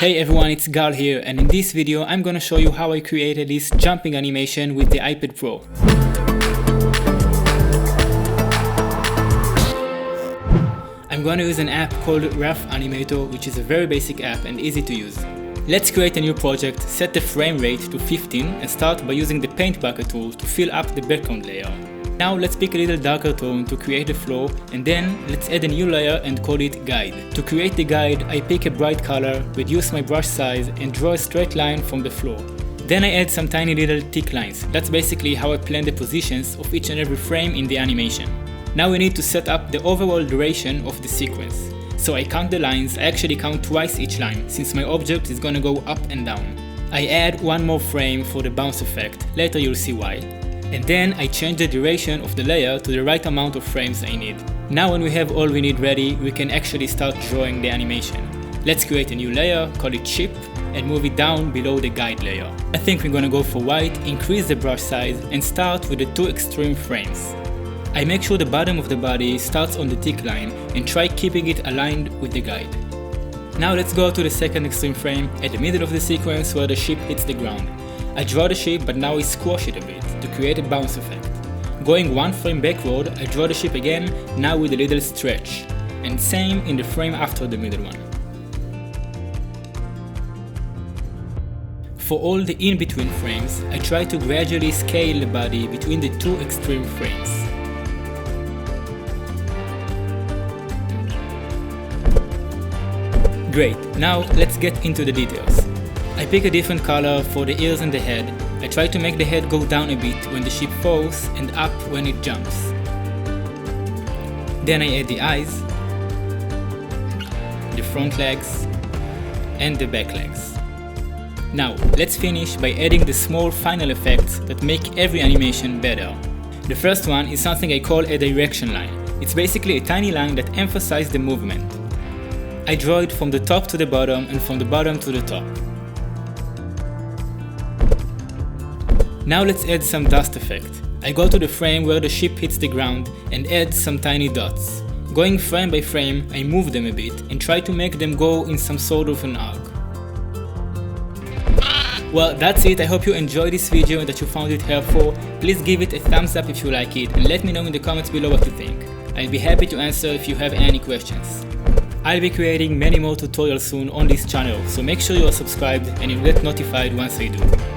Hey everyone, it's Gal here, and in this video I'm gonna show you how I created this jumping animation with the iPad Pro. I'm gonna use an app called RoughAnimator, which is a very basic app and easy to use. Let's create a new project, set the frame rate to 15 and start by using the paint bucket tool to fill up the background layer. Now let's pick a little darker tone to create the flow, and then let's add a new layer and call it guide. To create the guide, I pick a bright color, reduce my brush size and draw a straight line from the floor. Then I add some tiny little tick lines. That's basically how I plan the positions of each and every frame in the animation. Now we need to set up the overall duration of the sequence. So I count the lines. I actually count twice each line, since my object is gonna go up and down. I add one more frame for the bounce effect, later you'll see why. And then I change the duration of the layer to the right amount of frames I need. Now when we have all we need ready, we can actually start drawing the animation. Let's create a new layer, call it chip, and move it down below the guide layer. I think we're gonna go for white, increase the brush size, and start with the two extreme frames. I make sure the bottom of the body starts on the tick line and try keeping it aligned with the guide. Now let's go to the second extreme frame at the middle of the sequence where the ship hits the ground. I draw the ship, but now I squash it a bit to create a bounce effect. Going one frame backward, I draw the ship again, now with a little stretch. And same in the frame after the middle one. For all the in-between frames, I try to gradually scale the body between the two extreme frames. Great, now let's get into the details. I pick a different color for the ears and the head. I try to make the head go down a bit when the ship falls and up when it jumps. Then I add the eyes, the front legs, and the back legs. Now, let's finish by adding the small final effects that make every animation better. The first one is something I call a direction line. It's basically a tiny line that emphasizes the movement. I draw it from the top to the bottom and from the bottom to the top. Now let's add some dust effect. I go to the frame where the ship hits the ground and add some tiny dots. Going frame by frame, I move them a bit and try to make them go in some sort of an arc. Well, that's it. I hope you enjoyed this video and that you found it helpful. Please give it a thumbs up if you like it and let me know in the comments below what you think. I'll be happy to answer if you have any questions. I'll be creating many more tutorials soon on this channel, so make sure you are subscribed and you'll get notified once I do.